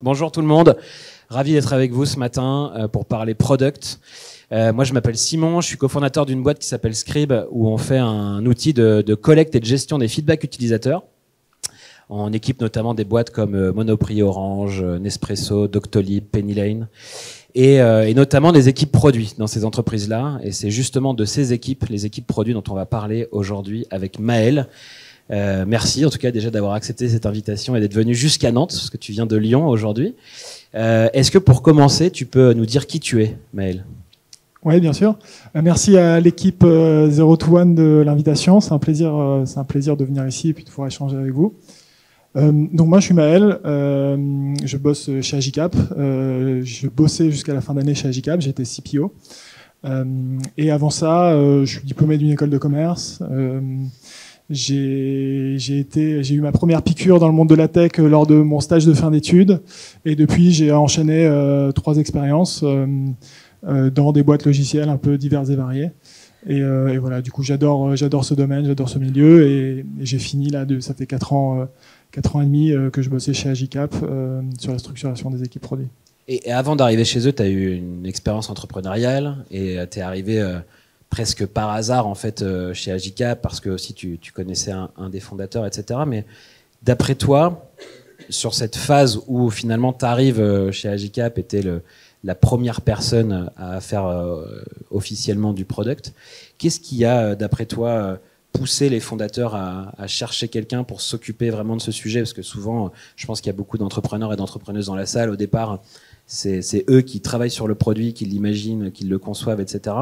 Bonjour tout le monde, ravi d'être avec vous ce matin pour parler product. Moi je m'appelle Simon, je suis cofondateur d'une boîte qui s'appelle Scribe où on fait un outil de collecte et de gestion des feedbacks utilisateurs. On équipe notamment des boîtes comme Monoprix, Orange, Nespresso, Doctolib, Penny Lane et notamment des équipes produits dans ces entreprises-là. Et c'est justement de ces équipes, les équipes produits dont on va parler aujourd'hui avec Maël. Merci en tout cas déjà d'avoir accepté cette invitation et d'être venu jusqu'à Nantes, parce que tu viens de Lyon aujourd'hui. Est-ce que pour commencer, tu peux nous dire qui tu es, Maël ? Oui, bien sûr. Merci à l'équipe 021 de l'invitation. C'est un plaisir de venir ici et puis de pouvoir échanger avec vous. Donc moi, je suis Maël. Je bosse chez Agicap. Je bossais jusqu'à la fin d'année chez Agicap. J'étais CPO. Et avant ça, je suis diplômé d'une école de commerce. J'ai eu ma première piqûre dans le monde de la tech lors de mon stage de fin d'études, et depuis j'ai enchaîné 3 expériences dans des boîtes logicielles un peu diverses et variées. Et voilà, du coup j'adore ce domaine, j'adore ce milieu, et j'ai fini là, ça fait 4 ans et demi que je bossais chez Agicap sur la structuration des équipes produits. Et avant d'arriver chez eux, tu as eu une expérience entrepreneuriale et tu es arrivé presque par hasard en fait chez Agicap parce que aussi tu connaissais un des fondateurs, etc. Mais d'après toi, sur cette phase où finalement tu arrives chez Agicap et tu es la première personne à faire officiellement du product, qu'est-ce qui a d'après toi poussé les fondateurs à chercher quelqu'un pour s'occuper vraiment de ce sujet? Parce que souvent, je pense qu'il y a beaucoup d'entrepreneurs et d'entrepreneuses dans la salle. Au départ, c'est eux qui travaillent sur le produit, qui l'imaginent, qui le conçoivent, etc.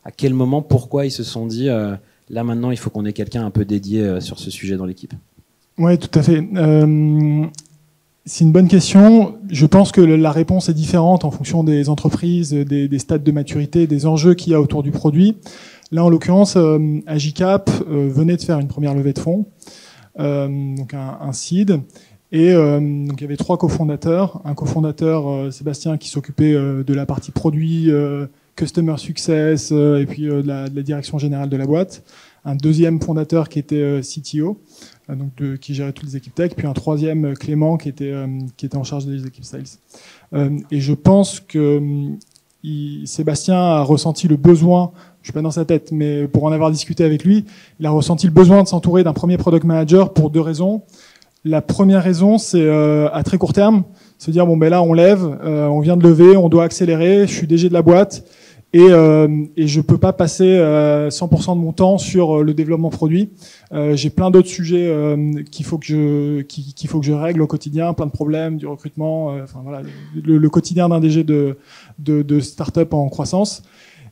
À quel moment, pourquoi ils se sont dit là maintenant il faut qu'on ait quelqu'un un peu dédié sur ce sujet dans l'équipe? Oui, tout à fait. C'est une bonne question. Je pense que la réponse est différente en fonction des entreprises, des stades de maturité, des enjeux qu'il y a autour du produit. Là, en l'occurrence, Agicap venait de faire une première levée de fonds, donc un seed. Et donc il y avait 3 cofondateurs. Un cofondateur, Sébastien, qui s'occupait de la partie produit, Customer Success et puis de la direction générale de la boîte. Un deuxième fondateur qui était CTO, qui gérait toutes les équipes tech. Puis un troisième, Clément, qui était en charge des équipes sales. Et je pense que Sébastien a ressenti le besoin, je suis pas dans sa tête, mais pour en avoir discuté avec lui, il a ressenti le besoin de s'entourer d'un premier product manager pour 2 raisons. La première raison, c'est à très court terme, se dire bon ben là on lève, on vient de lever, on doit accélérer, je suis DG de la boîte et je peux pas passer 100% de mon temps sur le développement produit. J'ai plein d'autres sujets qu'il faut que je règle au quotidien, plein de problèmes, du recrutement, enfin voilà, le quotidien d'un DG de start-up en croissance.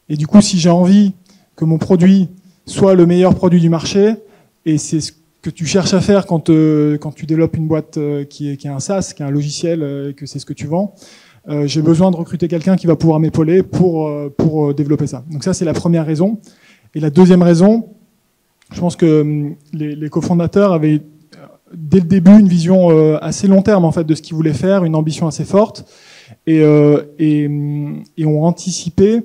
Et du coup, si j'ai envie que mon produit soit le meilleur produit du marché, et c'est ce que tu cherches à faire quand tu développes une boîte qui est un SaaS, qui est un logiciel, et que c'est ce que tu vends, j'ai besoin de recruter quelqu'un qui va pouvoir m'épauler pour développer ça. Donc ça, c'est la première raison. Et la deuxième raison, je pense que les cofondateurs avaient dès le début une vision assez long terme en fait de ce qu'ils voulaient faire, une ambition assez forte, et ont anticipé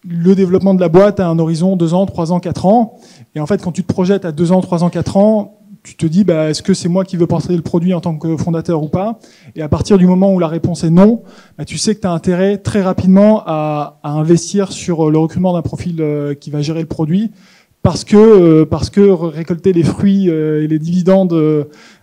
le développement de la boîte à un horizon 2 ans, 3 ans, 4 ans. Et en fait, quand tu te projettes à 2 ans, 3 ans, 4 ans, tu te dis, est-ce que c'est moi qui veux porter le produit en tant que fondateur ou pas? Et à partir du moment où la réponse est non, tu sais que tu as intérêt très rapidement à investir sur le recrutement d'un profil qui va gérer le produit, parce que récolter les fruits et les dividendes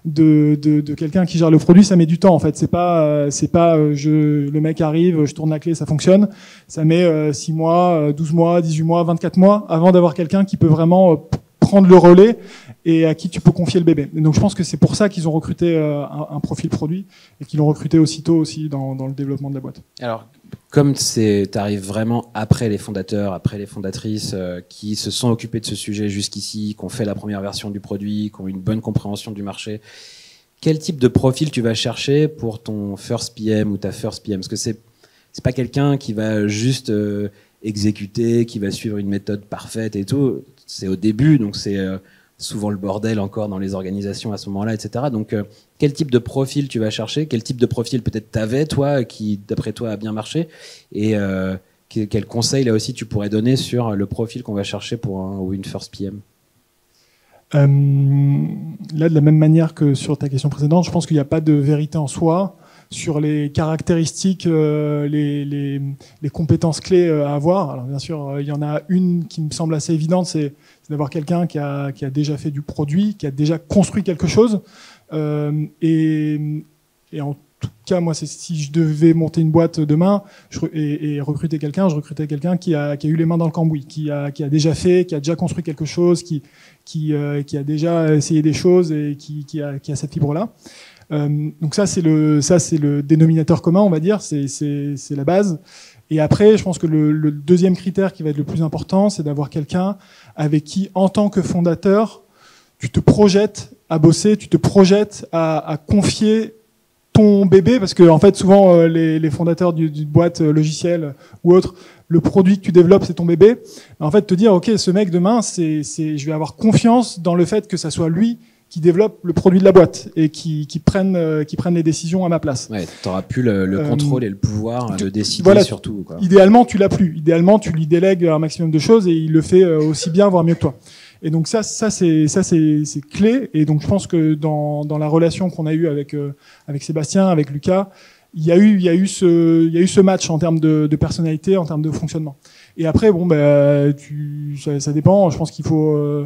de quelqu'un qui gère le produit, ça met du temps en fait. C'est pas le mec arrive, je tourne la clé, ça fonctionne. Ça met 6 mois, 12 mois, 18 mois, 24 mois avant d'avoir quelqu'un qui peut vraiment prendre le relais et à qui tu peux confier le bébé. Et donc je pense que c'est pour ça qu'ils ont recruté un profil produit et qu'ils l'ont recruté aussitôt aussi dans le développement de la boîte. Alors, comme t'arrives vraiment après les fondateurs, après les fondatrices qui se sont occupés de ce sujet jusqu'ici, qui ont fait la première version du produit, qui ont une bonne compréhension du marché, quel type de profil tu vas chercher pour ton first PM ou ta first PM? Parce que c'est pas quelqu'un qui va juste exécuter, qui va suivre une méthode parfaite et tout. C'est au début, donc c'est souvent le bordel encore dans les organisations à ce moment-là, etc. Donc, quel type de profil tu vas chercher? Quel type de profil peut-être t'avais, toi, qui, d'après toi, a bien marché? Et quel conseil, là aussi, tu pourrais donner sur le profil qu'on va chercher pour un ou une first PM? Là, de la même manière que sur ta question précédente, je pense qu'il n'y a pas de vérité en soi sur les caractéristiques, les compétences clés à avoir. Alors bien sûr, il y en a une qui me semble assez évidente, c'est d'avoir quelqu'un qui a déjà fait du produit, qui a déjà construit quelque chose. Et en tout cas, moi, si je devais monter une boîte demain et recruter quelqu'un, je recrutais quelqu'un qui a eu les mains dans le cambouis, qui a déjà fait, qui a déjà construit quelque chose, qui a déjà essayé des choses et qui a cette fibre-là. Donc ça, c'est le dénominateur commun, on va dire, c'est la base. Et après, je pense que le deuxième critère qui va être le plus important, c'est d'avoir quelqu'un avec qui, en tant que fondateur, tu te projettes à bosser, tu te projettes à confier ton bébé, parce que en fait, souvent, les fondateurs d'une boîte logicielle ou autre, le produit que tu développes, c'est ton bébé. En fait, te dire, ok, ce mec demain, je vais avoir confiance dans le fait que ça soit lui qui développe le produit de la boîte et qui prennent les décisions à ma place. Ouais, t'auras plus le contrôle et le pouvoir de décider, voilà, surtout, quoi. Idéalement, tu l'as plus. Idéalement, tu lui délègues un maximum de choses et il le fait aussi bien, voire mieux que toi. Et donc ça c'est clé. Et donc je pense que dans la relation qu'on a eue avec Sébastien, avec Lucas, il y a eu ce match en termes de personnalité, en termes de fonctionnement. Et après, bon, ça dépend. Je pense qu'il faut.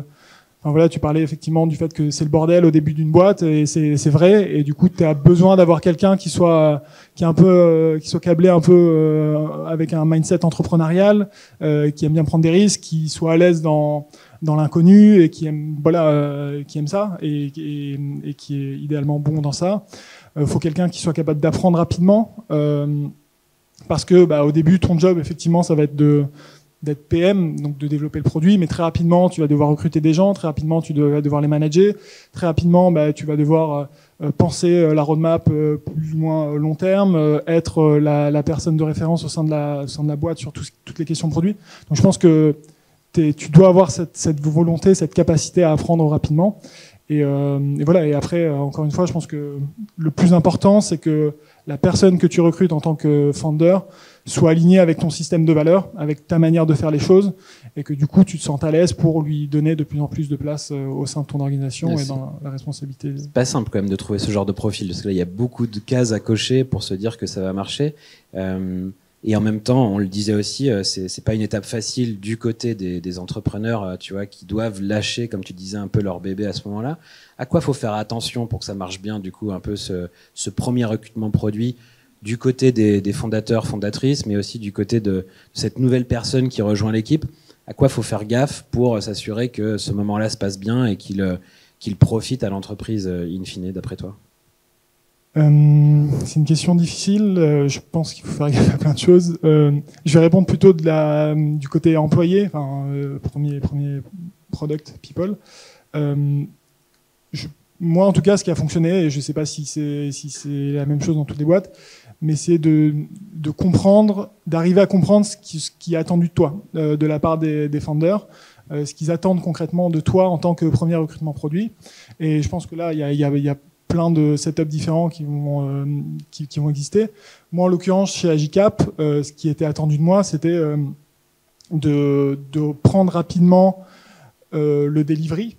Enfin, voilà, tu parlais effectivement du fait que c'est le bordel au début d'une boîte, et c'est vrai. Et du coup, tu as besoin d'avoir quelqu'un qui soit câblé un peu avec un mindset entrepreneurial, qui aime bien prendre des risques, qui soit à l'aise dans l'inconnu et qui aime ça et qui est idéalement bon dans ça. Faut quelqu'un qui soit capable d'apprendre rapidement, parce que au début, ton job, effectivement, ça va être d'être PM, donc de développer le produit, mais très rapidement, tu vas devoir recruter des gens, très rapidement, tu vas devoir les manager, très rapidement, tu vas devoir penser la roadmap plus ou moins long terme, être la personne de référence au sein de la boîte sur toutes les questions produits. Donc je pense que tu dois avoir cette volonté, cette capacité à apprendre rapidement. Et voilà. Et après, encore une fois, je pense que le plus important, c'est que la personne que tu recrutes en tant que founder soit alignée avec ton système de valeurs, avec ta manière de faire les choses, et que du coup, tu te sentes à l'aise pour lui donner de plus en plus de place au sein de ton organisation et dans la responsabilité. C'est pas simple quand même de trouver ce genre de profil, parce que là, il y a beaucoup de cases à cocher pour se dire que ça va marcher. Et en même temps, on le disait aussi, c'est pas une étape facile du côté des entrepreneurs, tu vois, qui doivent lâcher, comme tu disais, un peu leur bébé à ce moment-là. À quoi faut faire attention pour que ça marche bien, du coup, un peu ce premier recrutement produit du côté des fondateurs, fondatrices, mais aussi du côté de cette nouvelle personne qui rejoint l'équipe. À quoi faut faire gaffe pour s'assurer que ce moment-là se passe bien et qu'il profite à l'entreprise in fine, d'après toi? C'est une question difficile. Je pense qu'il faut faire gaffe à plein de choses. Je vais répondre plutôt du côté employé, premier product people. Moi, en tout cas, ce qui a fonctionné, et je ne sais pas si c'est la même chose dans toutes les boîtes, mais c'est de comprendre, d'arriver à comprendre ce qui est attendu de toi, de la part des founders, ce qu'ils attendent concrètement de toi en tant que premier recrutement produit. Et je pense que là, il y a plein de setups différents qui vont exister. Moi, en l'occurrence, chez Agicap, ce qui était attendu de moi, c'était de prendre rapidement le delivery,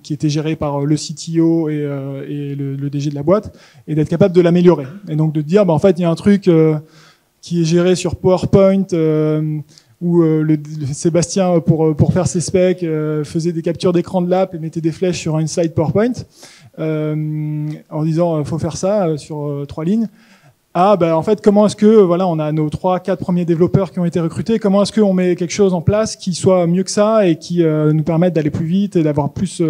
qui était géré par le CTO et le DG de la boîte, et d'être capable de l'améliorer. Et donc de dire, en fait, il y a un truc qui est géré sur PowerPoint, où Sébastien, pour faire ses specs, faisait des captures d'écran de l'app et mettait des flèches sur une slide PowerPoint, en disant faut faire ça sur 3 lignes. En fait, comment est-ce que on a nos 3-4 premiers développeurs qui ont été recrutés, comment est-ce qu'on met quelque chose en place qui soit mieux que ça et qui nous permette d'aller plus vite et d'avoir plus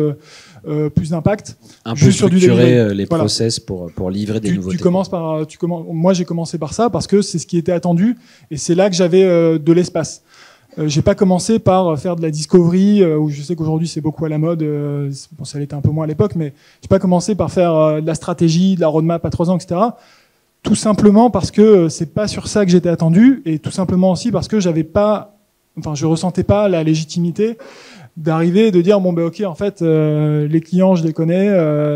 d'impact. Un peu structurer les process pour livrer des nouveautés. Moi, j'ai commencé par ça parce que c'est ce qui était attendu et c'est là que j'avais de l'espace. J'ai pas commencé par faire de la discovery, où je sais qu'aujourd'hui c'est beaucoup à la mode, ça l'était un peu moins à l'époque, mais j'ai pas commencé par faire de la stratégie, de la roadmap à 3 ans, etc. Tout simplement parce que c'est pas sur ça que j'étais attendu, et tout simplement aussi parce que je ressentais pas la légitimité d'arriver et de dire ok, en fait les clients je les connais,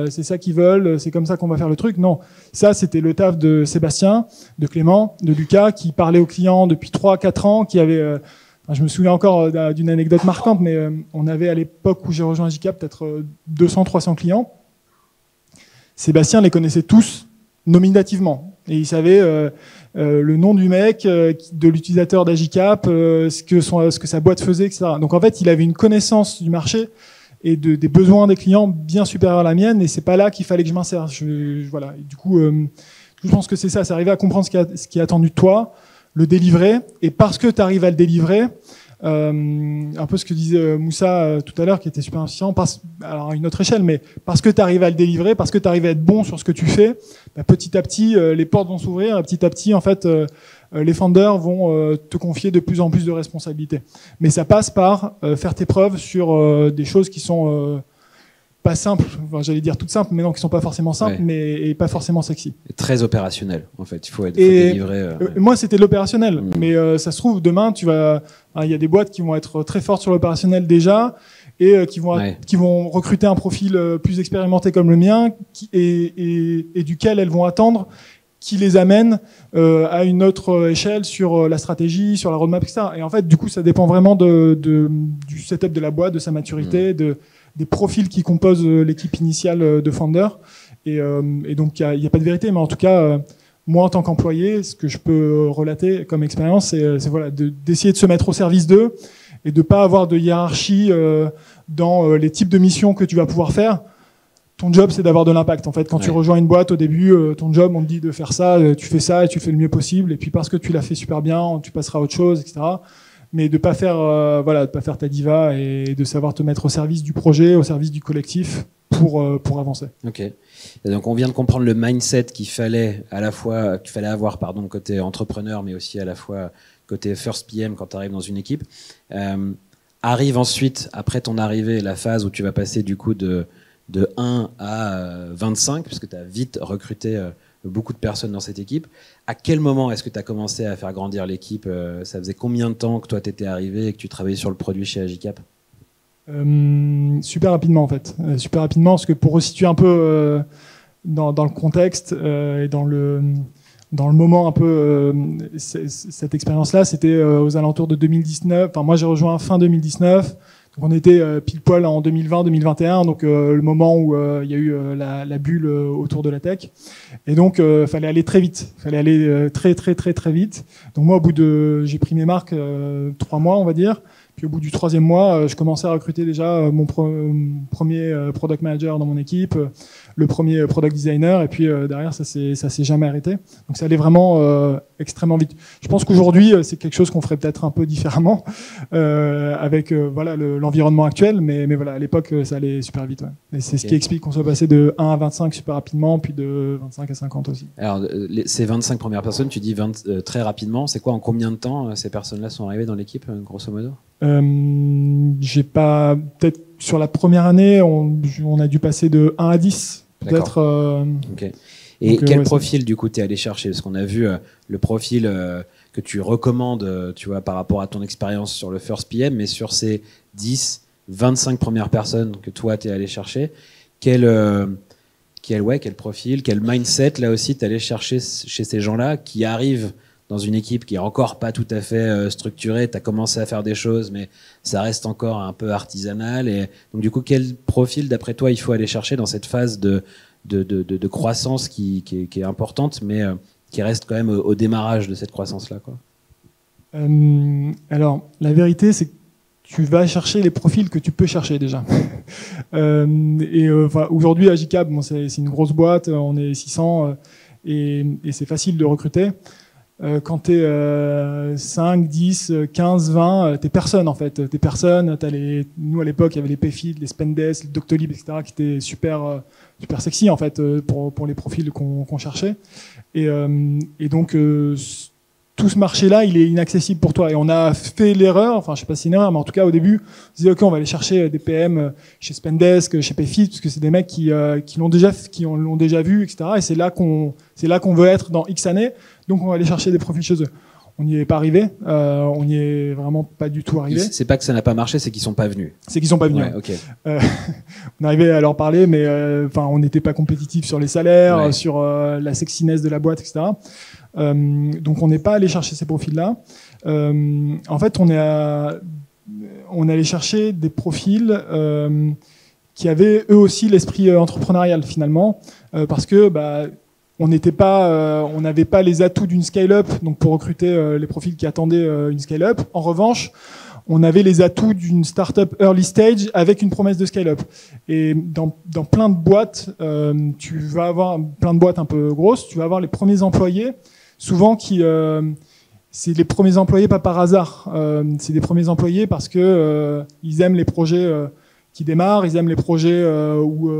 c'est ça qu'ils veulent, c'est comme ça qu'on va faire le truc. Non, ça c'était le taf de Sébastien, de Clément, de Lucas, qui parlait aux clients depuis 3-4 ans, qui avait je me souviens encore d'une anecdote marquante, mais on avait à l'époque où j'ai rejoint Agicap peut-être 200-300 clients. Sébastien les connaissait tous, nominativement. Et il savait le nom du mec, de l'utilisateur d'Agicap, ce que sa boîte faisait, etc. Donc en fait, il avait une connaissance du marché et des besoins des clients bien supérieure à la mienne, et c'est pas là qu'il fallait que je m'insère. Voilà. Et du coup, je pense que c'est ça, c'est arriver à comprendre ce qui est attendu de toi, le délivrer, et parce que tu arrives à le délivrer, un peu ce que disait Moussa tout à l'heure, qui était super insistant, alors à une autre échelle, mais parce que tu arrives à le délivrer, parce que tu arrives à être bon sur ce que tu fais, bah, petit à petit, les portes vont s'ouvrir, et petit à petit, en fait, les founders vont te confier de plus en plus de responsabilités. Mais ça passe par faire tes preuves sur des choses qui sont pas simples, enfin, j'allais dire toutes simples, mais non, qui sont pas forcément simples, et pas forcément sexy. Très opérationnel, en fait. Il faut délivrer. Moi, c'était l'opérationnel, mais ça se trouve demain, il y a des boîtes qui vont être très fortes sur l'opérationnel déjà, et qui vont recruter un profil plus expérimenté comme le mien, et duquel elles vont attendre qui les amène à une autre échelle sur la stratégie, sur la roadmap, etc. Et en fait, du coup, ça dépend vraiment du setup de la boîte, de sa maturité, des profils qui composent l'équipe initiale de Founder. Et donc, il n'y a pas de vérité, mais en tout cas, moi, en tant qu'employé, ce que je peux relater comme expérience, c'est voilà, d'essayer de se mettre au service d'eux et de pas avoir de hiérarchie dans les types de missions que tu vas pouvoir faire. Ton job, c'est d'avoir de l'impact. En fait, quand tu rejoins une boîte, au début, ton job, on te dit de faire ça, tu fais ça et tu fais le mieux possible. Et puis parce que tu l'as fait super bien, tu passeras à autre chose, etc. Mais de pas faire, de pas faire ta diva et de savoir te mettre au service du projet, au service du collectif pour avancer. Ok. Et donc on vient de comprendre le mindset qu'il fallait avoir, côté entrepreneur, mais aussi à la fois côté first PM quand tu arrives dans une équipe. Arrive ensuite, après ton arrivée, la phase où tu vas passer du coup de 1 à 25, puisque tu as vite recruté beaucoup de personnes dans cette équipe. À quel moment est-ce que tu as commencé à faire grandir l'équipe? Ça faisait combien de temps que toi tu étais arrivé et que tu travaillais sur le produit chez Agicap? Super rapidement en fait. Super rapidement, parce que pour resituer un peu dans le contexte et dans le moment un peu, cette expérience-là, c'était aux alentours de 2019. Enfin, moi j'ai rejoint fin 2019. On était pile poil en 2020-2021, donc le moment où il y a eu la bulle autour de la tech. Et donc, fallait aller très vite. Fallait aller très vite. Donc moi, j'ai pris mes marques 3 mois, on va dire. Puis au bout du 3e mois, je commençais à recruter déjà mon premier product manager dans mon équipe, le premier product designer, et puis derrière ça s'est jamais arrêté. Donc ça allait vraiment extrêmement vite. Je pense qu'aujourd'hui c'est quelque chose qu'on ferait peut-être un peu différemment avec l'environnement actuel, mais voilà, à l'époque ça allait super vite. Ouais. Et c'est ce qui explique qu'on soit passé de 1 à 25 super rapidement, puis de 25 à 50 aussi. Alors ces 25 premières personnes, tu dis très rapidement, c'est quoi, en combien de temps ces personnes-là sont arrivées dans l'équipe, grosso modo? J'ai pas, peut-être sur la première année, on a dû passer de 1 à 10, peut-être. Okay. Et donc, quel profil du coup t'es allé chercher? Parce qu'on a vu le profil que tu recommandes, tu vois, par rapport à ton expérience sur le First PM, mais sur ces 10, 25 premières personnes que toi t'es allé chercher, quel profil, quel mindset là aussi t'es allé chercher chez ces gens-là qui arrivent dans une équipe qui est encore pas tout à fait structurée? Tu as commencé à faire des choses, mais ça reste encore un peu artisanal. Et donc, du coup, quel profil, d'après toi, il faut aller chercher dans cette phase de croissance qui est importante, mais qui reste quand même au démarrage de cette croissance-là, quoi? Alors, la vérité, c'est que tu vas chercher les profils que tu peux chercher déjà. Aujourd'hui, Agicap, c'est une grosse boîte, on est 600 et c'est facile de recruter. Quand t'es 5, 10, 15, 20, t'es personne en fait. T'es personne. Nous à l'époque, il y avait les Payfit, les Spendesk, les Doctolib, etc. qui étaient super sexy en fait pour les profils qu'on cherchait. Et donc tout ce marché-là, il est inaccessible pour toi. Et on a fait l'erreur, enfin je sais pas si c'est une erreur, mais en tout cas au début, on se disait ok, on va aller chercher des PM chez Spendesk, chez Payfit, parce que c'est des mecs qui l'ont déjà vu, etc. Et c'est là qu'on veut être dans X années. Donc on va aller chercher des profils chez eux. On n'y est pas arrivé, on n'y est vraiment pas du tout arrivé. C'est pas que ça n'a pas marché, c'est qu'ils sont pas venus. C'est qu'ils sont pas venus. Ouais, okay. On arrivait à leur parler, mais on n'était pas compétitif sur les salaires, sur la sexiness de la boîte, etc. Donc on n'est pas allé chercher ces profils-là. En fait, on est allé chercher des profils qui avaient eux aussi l'esprit entrepreneurial finalement, parce que on n'avait pas les atouts d'une scale-up, donc pour recruter les profils qui attendaient une scale-up. En revanche, on avait les atouts d'une startup early stage avec une promesse de scale-up. Et dans plein de boîtes, tu vas avoir plein de boîtes un peu grosses, tu vas avoir les premiers employés, souvent c'est les premiers employés pas par hasard. C'est des premiers employés parce que ils aiment les projets qui démarrent, ils aiment les projets où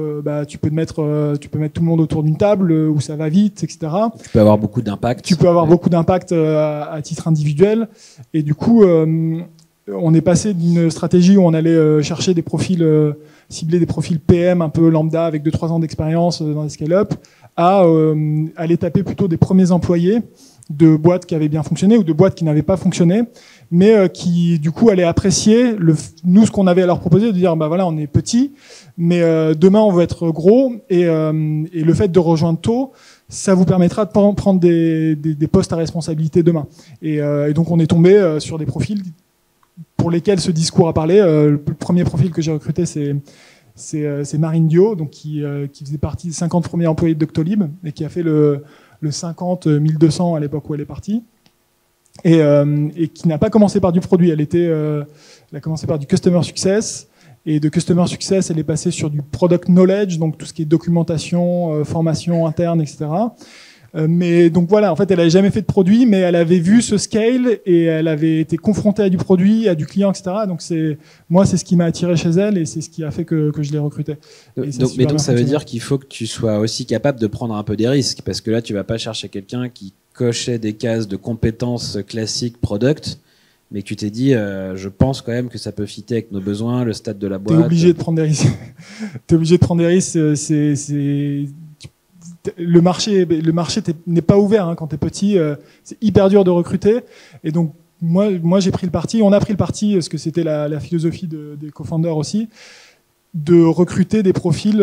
tu peux mettre tout le monde autour d'une table, où ça va vite, etc. Tu peux avoir beaucoup d'impact. Tu peux avoir beaucoup d'impact à titre individuel. Et du coup, on est passé d'une stratégie où on allait chercher des profils, cibler des profils PM un peu lambda avec 2-3 ans d'expérience dans les scale-up, à aller taper plutôt des premiers employés de boîtes qui avaient bien fonctionné ou de boîtes qui n'avaient pas fonctionné, mais qui du coup allaient apprécier nous ce qu'on avait à leur proposer, de dire voilà, on est petit, mais demain on veut être gros, et le fait de rejoindre tôt, ça vous permettra de prendre des postes à responsabilité demain. Et donc on est tombé sur des profils pour lesquels ce discours a parlé. Le premier profil que j'ai recruté, c'est Marine Dio, donc qui faisait partie des 50 premiers employés de Doctolib et qui a fait le 50 1200 à l'époque où elle est partie, et qui n'a pas commencé par du produit. Elle a commencé par du customer success, et de customer success, elle est passée sur du product knowledge, donc tout ce qui est documentation, formation interne, etc. Mais donc voilà, en fait, elle n'avait jamais fait de produit, mais elle avait vu ce scale et elle avait été confrontée à du produit, à du client, etc. Donc c'est ce qui m'a attiré chez elle, et c'est ce qui a fait que je l'ai recrutée. Donc ça veut dire qu'il faut que tu sois aussi capable de prendre un peu des risques, parce que là, tu vas pas chercher quelqu'un qui cochait des cases de compétences classiques product, mais que tu t'es dit, je pense quand même que ça peut fitter avec nos besoins, le stade de la boîte. T'es obligé de prendre des risques. T'es obligé de prendre des risques. Le marché n'est pas ouvert quand t'es petit. C'est hyper dur de recruter. Et donc moi j'ai pris le parti. On a pris le parti, parce que c'était la philosophie des co-founders aussi, de recruter des profils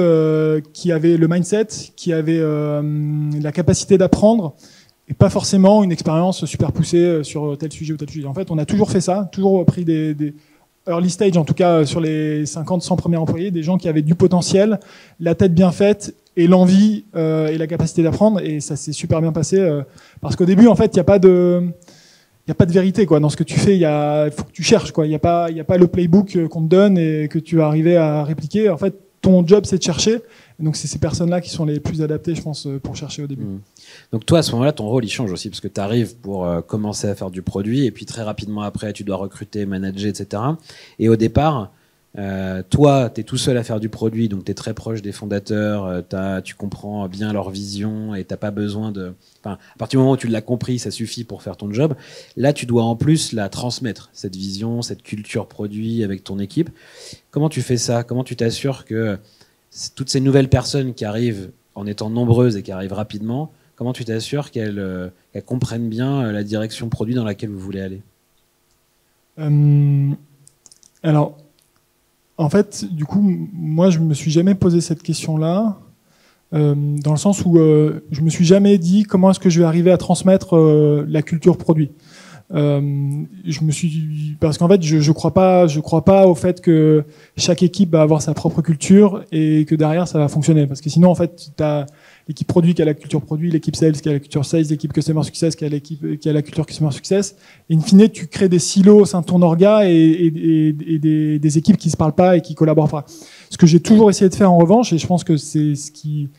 qui avaient le mindset, qui avaient la capacité d'apprendre, et pas forcément une expérience super poussée sur tel sujet ou tel sujet. En fait, on a toujours fait ça, toujours pris des early stage, en tout cas sur les 50-100 premiers employés, des gens qui avaient du potentiel, la tête bien faite, et l'envie et la capacité d'apprendre, et ça s'est super bien passé, parce qu'au début, en fait, il n'y a pas de vérité dans ce que tu fais. Il faut que tu cherches, il n'y a pas le playbook qu'on te donne et que tu vas arriver à répliquer. En fait, ton job, c'est de chercher. Et donc c'est ces personnes-là qui sont les plus adaptées, je pense, pour chercher au début. Donc toi, à ce moment-là, ton rôle il change aussi, parce que tu arrives pour commencer à faire du produit, et puis très rapidement après, tu dois recruter, manager, etc. Et au départ, toi, tu es tout seul à faire du produit, donc tu es très proche des fondateurs, tu comprends bien leur vision, et t'as pas besoin à partir du moment où tu l'as compris, ça suffit pour faire ton job. Là, tu dois en plus la transmettre, cette vision, cette culture produit avec ton équipe. Comment tu fais ça? Comment tu t'assures que toutes ces nouvelles personnes qui arrivent en étant nombreuses et qui arrivent rapidement, comment tu t'assures qu'elles comprennent bien la direction produit dans laquelle vous voulez aller? Alors, en fait, du coup, moi, je me suis jamais posé cette question-là, dans le sens où je me suis jamais dit comment est-ce que je vais arriver à transmettre la culture produit. Parce qu'en fait, je crois pas au fait que chaque équipe va avoir sa propre culture et que derrière ça va fonctionner. Parce que sinon, en fait, t'as l'équipe produit qui a la culture produit, l'équipe sales qui a la culture sales, l'équipe customer success qui a la culture customer success. Et in fine, tu crées des silos au sein de ton orga et des équipes qui se parlent pas et qui collaborent pas. Ce que j'ai toujours essayé de faire en revanche, et je pense que c'est ce qui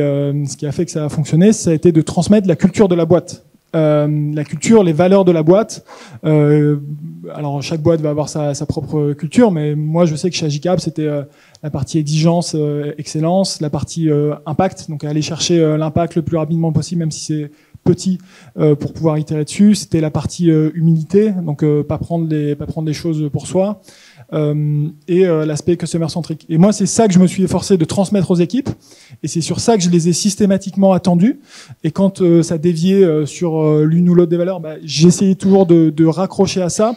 a fait que ça a fonctionné, ça a été de transmettre la culture de la boîte. La culture, les valeurs de la boîte. Alors chaque boîte va avoir sa propre culture, mais moi je sais que chez Agicap c'était la partie exigence, excellence, la partie impact, donc aller chercher l'impact le plus rapidement possible, même si c'est petit, pour pouvoir itérer dessus. C'était la partie humilité, donc pas prendre les choses pour soi, et l'aspect customer centric. Et moi c'est ça que je me suis efforcé de transmettre aux équipes, et c'est sur ça que je les ai systématiquement attendus. Et quand ça déviait sur l'une ou l'autre des valeurs, j'essayais toujours de raccrocher à ça,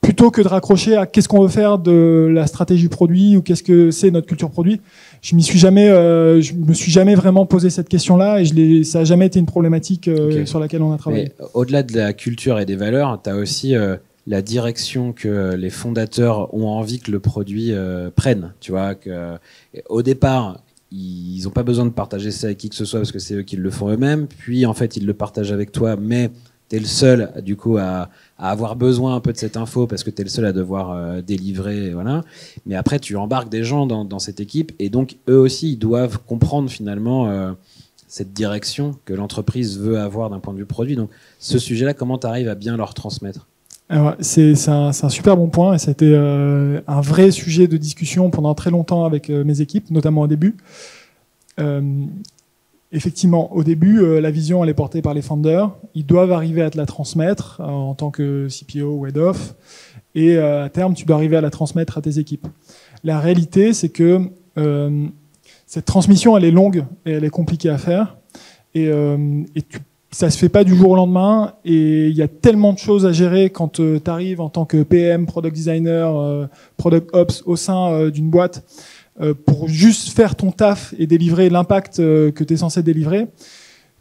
plutôt que de raccrocher à qu'est-ce qu'on veut faire de la stratégie produit ou qu'est-ce que c'est notre culture produit. Je me suis jamais vraiment posé cette question-là, et ça a jamais été une problématique sur laquelle on a travaillé. Mais au-delà de la culture et des valeurs, tu as aussi la direction que les fondateurs ont envie que le produit prenne. Tu vois, au départ, ils n'ont pas besoin de partager ça avec qui que ce soit parce que c'est eux qui le font eux-mêmes. Puis en fait, ils le partagent avec toi, mais tu es le seul du coup à avoir besoin un peu de cette info parce que tu es le seul à devoir délivrer. Voilà. Mais après, tu embarques des gens dans cette équipe et donc eux aussi, ils doivent comprendre finalement cette direction que l'entreprise veut avoir d'un point de vue produit. Donc ce sujet-là, comment tu arrives à bien leur transmettre ? Alors, c'est un super bon point et ça a été un vrai sujet de discussion pendant très longtemps avec mes équipes, notamment au début. Effectivement, au début, la vision elle est portée par les founders. Ils doivent arriver à te la transmettre en tant que CPO ou Head of, et à terme, tu dois arriver à la transmettre à tes équipes. La réalité, c'est que cette transmission, elle est longue et elle est compliquée à faire, et ça se fait pas du jour au lendemain, et il y a tellement de choses à gérer quand tu arrives en tant que PM, Product Designer, Product Ops au sein d'une boîte pour juste faire ton taf et délivrer l'impact que tu es censé délivrer,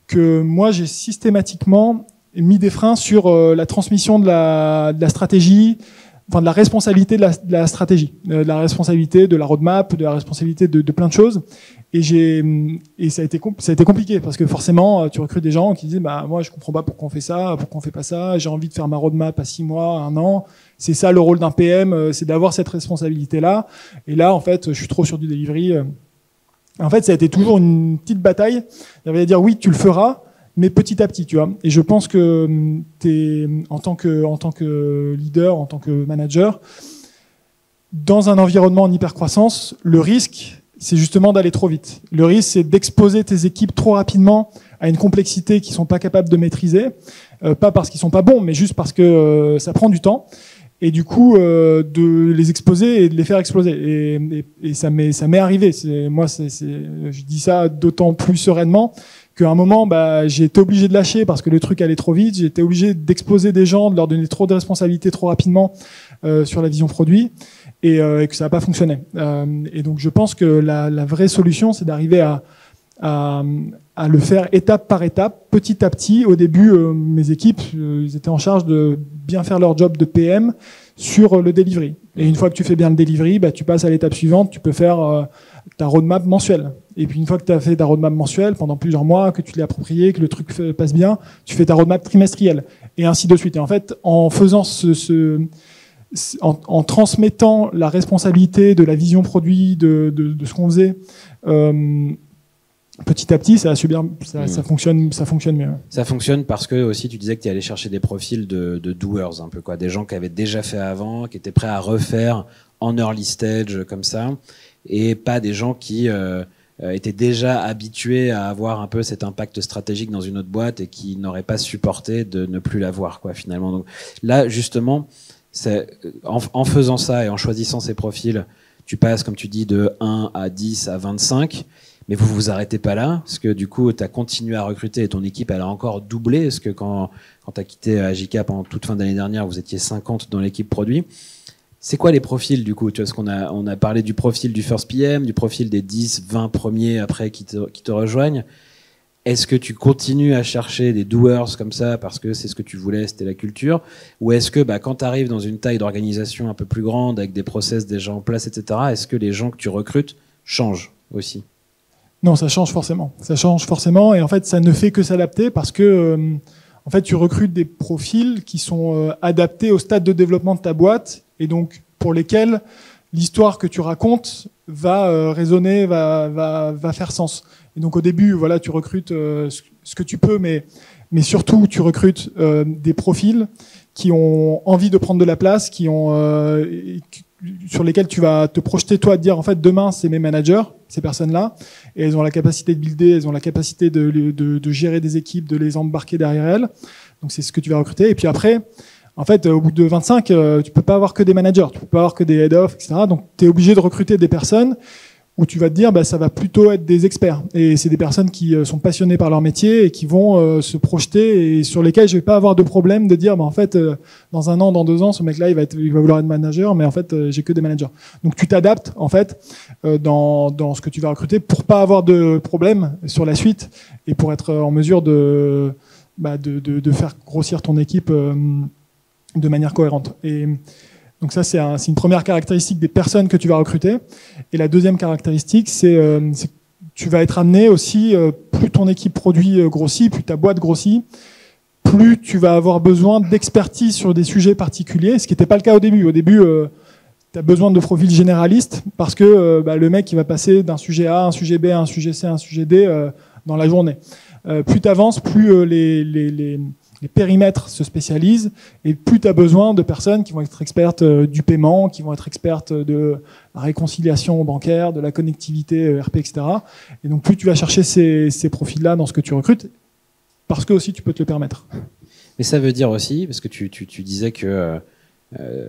que moi j'ai systématiquement mis des freins sur la transmission de la stratégie, enfin de la responsabilité de la stratégie, de la responsabilité de la roadmap, de la responsabilité de plein de choses. Et ça a été compliqué parce que forcément tu recrutes des gens qui disent bah moi je comprends pas pourquoi on fait ça, pourquoi on fait pas ça, j'ai envie de faire ma roadmap à 6 mois, 1 an. C'est ça le rôle d'un PM, c'est d'avoir cette responsabilité là. Et là en fait je suis trop sur du delivery. En fait ça a été toujours une petite bataille. Il va dire oui tu le feras, mais petit à petit, tu vois. Et je pense que en tant que leader, en tant que manager, dans un environnement en hypercroissance, le risque, c'est justement d'aller trop vite. Le risque, c'est d'exposer tes équipes trop rapidement à une complexité qu'ils sont pas capables de maîtriser, pas parce qu'ils sont pas bons, mais juste parce que ça prend du temps. Et du coup, de les exposer et de les faire exploser. Et ça m'est arrivé. Je dis ça d'autant plus sereinement qu'à un moment, j'ai été obligé de lâcher parce que le truc allait trop vite. J'ai été obligé d'exposer des gens, de leur donner trop de responsabilités trop rapidement sur la vision produit, et que ça n'a pas fonctionné. Et donc, je pense que la vraie solution, c'est d'arriver à le faire étape par étape, petit à petit. Au début, mes équipes, ils étaient en charge de bien faire leur job de PM sur le delivery. Et une fois que tu fais bien le delivery, tu passes à l'étape suivante, tu peux faire ta roadmap mensuelle. Et puis une fois que tu as fait ta roadmap mensuelle pendant plusieurs mois, que tu l'as approprié, que le truc passe bien, tu fais ta roadmap trimestrielle, et ainsi de suite. Et en fait, en faisant en transmettant la responsabilité de la vision produit, de ce qu'on faisait, petit à petit, ça fonctionne mieux. Ça fonctionne parce que aussi tu disais que tu allais chercher des profils de doers un peu, quoi, des gens qui avaient déjà fait avant, qui étaient prêts à refaire en early stage comme ça, et pas des gens qui étaient déjà habitués à avoir un peu cet impact stratégique dans une autre boîte et qui n'auraient pas supporté de ne plus l'avoir, quoi, finalement. Donc là, justement, en faisant ça et en choisissant ces profils, tu passes, comme tu dis, de 1 à 10 à 25. Mais vous vous arrêtez pas là, parce que du coup, tu as continué à recruter et ton équipe, elle a encore doublé. Parce que quand tu as quitté Agicap en toute fin d'année dernière, vous étiez 50 dans l'équipe produit. C'est quoi les profils du coup? Tu vois, parce on a parlé du profil du first PM, du profil des 10, 20 premiers après qui te rejoignent. Est-ce que tu continues à chercher des doers comme ça parce que c'est ce que tu voulais, c'était la culture? Ou est-ce que quand tu arrives dans une taille d'organisation un peu plus grande, avec des process déjà en place, etc., est-ce que les gens que tu recrutes changent aussi? Non, ça change forcément. Ça change forcément, et en fait, ça ne fait que s'adapter parce que en fait, tu recrutes des profils qui sont adaptés au stade de développement de ta boîte, et donc pour lesquels l'histoire que tu racontes va résonner, va faire sens. Et donc au début, voilà, tu recrutes ce que tu peux, mais surtout tu recrutes des profils qui ont envie de prendre de la place, sur lesquels tu vas te projeter toi, de dire en fait demain c'est mes managers, ces personnes-là, et elles ont la capacité de builder, elles ont la capacité de gérer des équipes, de les embarquer derrière elles. Donc c'est ce que tu vas recruter. Et puis après, en fait, au bout de 25, tu peux pas avoir que des managers, tu peux pas avoir que des head-off, etc. Donc tu es obligé de recruter des personnes où tu vas te dire ça va plutôt être des experts, et c'est des personnes qui sont passionnées par leur métier et qui vont se projeter, et sur lesquelles je vais pas avoir de problème de dire en fait dans 1 an, dans 2 ans, ce mec là il va vouloir être manager, mais en fait j'ai que des managers. Donc tu t'adaptes en fait dans ce que tu vas recruter pour pas avoir de problème sur la suite, et pour être en mesure de faire grossir ton équipe de manière cohérente. Et donc ça, c'est une première caractéristique des personnes que tu vas recruter. Et la deuxième caractéristique, c'est tu vas être amené aussi, plus ton équipe produit grossit, plus ta boîte grossit, plus tu vas avoir besoin d'expertise sur des sujets particuliers, ce qui n'était pas le cas au début. Au début, tu as besoin de profils généralistes parce que le mec il va passer d'un sujet A à un sujet B, à un sujet C, à un sujet D dans la journée. Plus tu avances, plus les périmètres se spécialisent et plus tu as besoin de personnes qui vont être expertes du paiement, qui vont être expertes de la réconciliation bancaire, de la connectivité ERP, etc. Et donc plus tu vas chercher ces profils-là dans ce que tu recrutes, parce que aussi tu peux te le permettre. Mais ça veut dire aussi, parce que tu disais que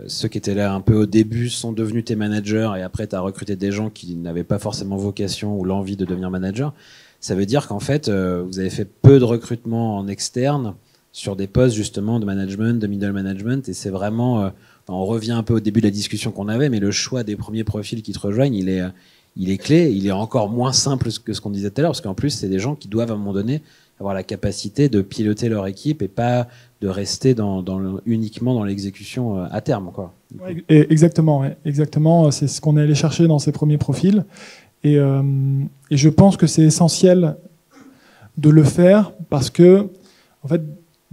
ceux qui étaient là un peu au début sont devenus tes managers et après tu as recruté des gens qui n'avaient pas forcément vocation ou l'envie de devenir manager. Ça veut dire qu'en fait, vous avez fait peu de recrutement en externe sur des postes justement de management, de middle management, et c'est vraiment, on revient un peu au début de la discussion qu'on avait, mais le choix des premiers profils qui te rejoignent, il est clé, il est encore moins simple que ce qu'on disait tout à l'heure, parce qu'en plus, c'est des gens qui doivent à un moment donné avoir la capacité de piloter leur équipe et pas de rester uniquement dans l'exécution à terme, quoi. Ouais, exactement, c'est ce qu'on est allé chercher dans ces premiers profils, et je pense que c'est essentiel de le faire parce que, en fait,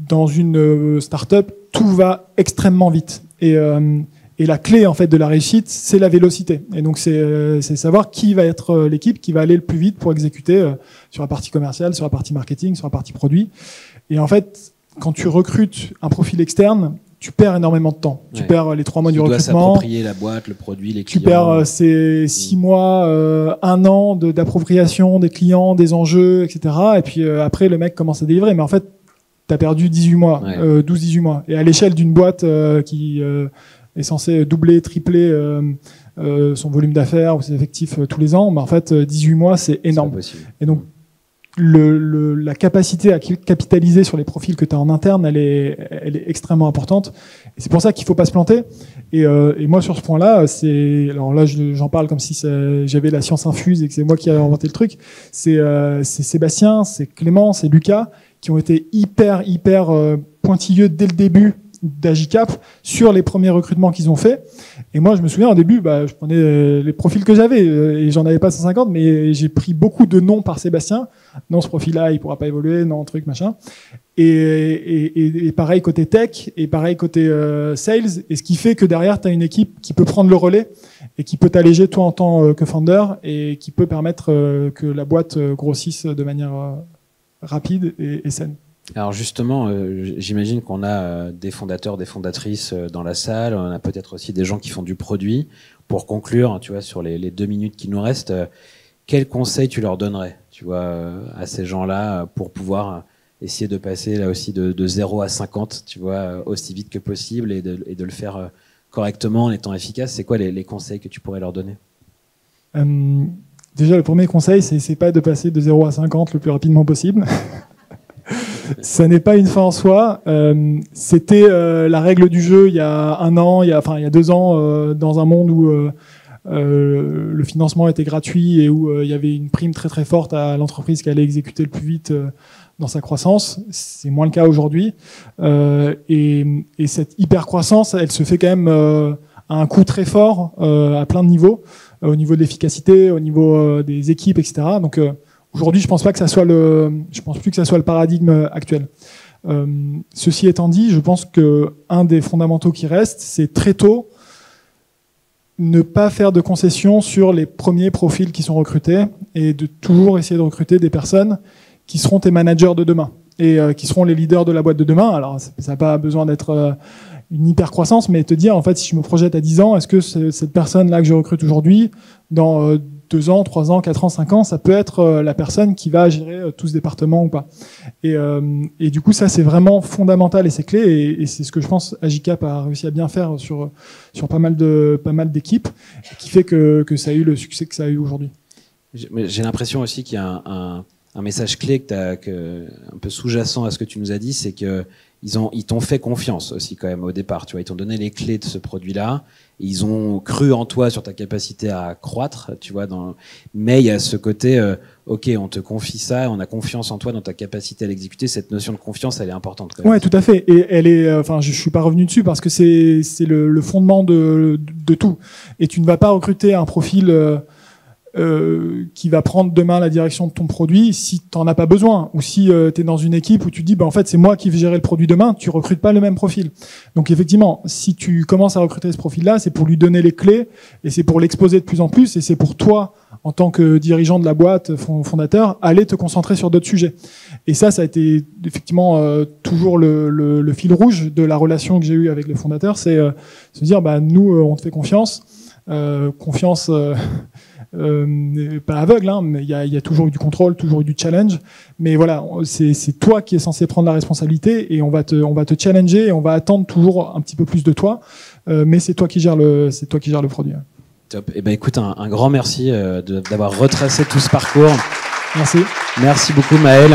dans une start-up, tout va extrêmement vite. Et la clé en fait de la réussite, c'est la vélocité. Et donc c'est savoir qui va être l'équipe qui va aller le plus vite pour exécuter sur la partie commerciale, sur la partie marketing, sur la partie produit. Et en fait, quand tu recrutes un profil externe, tu perds énormément de temps. Tu perds les 3 mois du recrutement. Tu dois s'approprier la boîte, le produit, les clients. Tu perds ces 6 mois, 1 an d'appropriation des clients, des enjeux, etc. Et puis après, le mec commence à délivrer. Mais en fait, tu as perdu 18 mois, 12-18 mois. Et à l'échelle d'une boîte qui est censée doubler, tripler son volume d'affaires ou ses effectifs tous les ans, en fait, 18 mois, c'est énorme. Et donc, la capacité à capitaliser sur les profils que tu as en interne, elle est extrêmement importante. Et c'est pour ça qu'il ne faut pas se planter. Et moi, sur ce point-là, alors là, j'en parle comme si j'avais la science infuse et que c'est moi qui ai inventé le truc. C'est Sébastien, c'est Clément, c'est Lucas, qui ont été hyper pointilleux dès le début d'Agicap sur les premiers recrutements qu'ils ont fait. Et moi, je me souviens, au début, je prenais les profils que j'avais et j'en avais pas 150, mais j'ai pris beaucoup de noms par Sébastien. Non, ce profil-là, il pourra pas évoluer, non, truc, machin. Et pareil côté tech, et pareil côté sales. Et ce qui fait que derrière, tu as une équipe qui peut prendre le relais et qui peut t'alléger toi en tant que founder et qui peut permettre que la boîte grossisse de manière rapide et saine. Alors justement, j'imagine qu'on a des fondateurs, des fondatrices dans la salle, on a peut-être aussi des gens qui font du produit. Pour conclure, tu vois, sur les 2 minutes qui nous restent, quels conseils tu leur donnerais, tu vois, à ces gens-là pour pouvoir essayer de passer là aussi de 0 à 50, tu vois, aussi vite que possible et de le faire correctement en étant efficace? C'est quoi les conseils que tu pourrais leur donner? Déjà, le premier conseil, c'est pas de passer de 0 à 50 le plus rapidement possible. Ça n'est pas une fin en soi. C'était la règle du jeu il y a 1 an, il y a 2 ans, dans un monde où le financement était gratuit et où il y avait une prime très très forte à l'entreprise qui allait exécuter le plus vite dans sa croissance. C'est moins le cas aujourd'hui. Et cette hyper croissance, elle se fait quand même à un coût très fort à plein de niveaux, au niveau de l'efficacité, au niveau des équipes, etc. Donc aujourd'hui, je pense plus que ça soit le paradigme actuel. Ceci étant dit, je pense que un des fondamentaux qui reste, c'est très tôt ne pas faire de concessions sur les premiers profils qui sont recrutés et de toujours essayer de recruter des personnes qui seront tes managers de demain et qui seront les leaders de la boîte de demain. Alors, ça n'a pas besoin d'être une hyper croissance, mais te dire, en fait, si je me projette à 10 ans, est-ce que cette personne-là que je recrute aujourd'hui, dans 2 ans, 3 ans, 4 ans, 5 ans, ça peut être la personne qui va gérer tout ce département ou pas. Et du coup, ça, c'est vraiment fondamental et c'est clé. Et c'est ce que je pense Agicap a réussi à bien faire sur pas mal d'équipes, qui fait que ça a eu le succès que ça a eu aujourd'hui. J'ai l'impression aussi qu'il y a un message clé un peu sous-jacent à ce que tu nous as dit, c'est que ils t'ont fait confiance aussi quand même au départ. Tu vois, ils t'ont donné les clés de ce produit-là. Ils ont cru en toi sur ta capacité à croître, tu vois. Mais il y a ce côté, ok, on te confie ça, on a confiance en toi dans ta capacité à l'exécuter. Cette notion de confiance, elle est importante. Quand même. Ouais, tout à fait. Et elle est, je suis pas revenu dessus parce que c'est le fondement de tout. Et tu ne vas pas recruter un profil qui va prendre demain la direction de ton produit si t'en as pas besoin, ou si tu es dans une équipe où tu te dis en fait c'est moi qui vais gérer le produit demain, tu recrutes pas le même profil. Donc effectivement, si tu commences à recruter ce profil-là, c'est pour lui donner les clés et c'est pour l'exposer de plus en plus, et c'est pour toi en tant que dirigeant de la boîte, fondateur, aller te concentrer sur d'autres sujets. Et ça a été effectivement toujours le fil rouge de la relation que j'ai eue avec les fondateurs, c'est se dire nous on te fait confiance, pas aveugle, hein, mais il y a toujours eu du contrôle, toujours eu du challenge. Mais voilà, c'est toi qui es censé prendre la responsabilité, et on va te challenger, et on va attendre toujours un petit peu plus de toi. Mais c'est toi qui gères le produit. Top. Eh ben écoute, un grand merci d'avoir retracé tout ce parcours. Merci. Merci beaucoup Maël.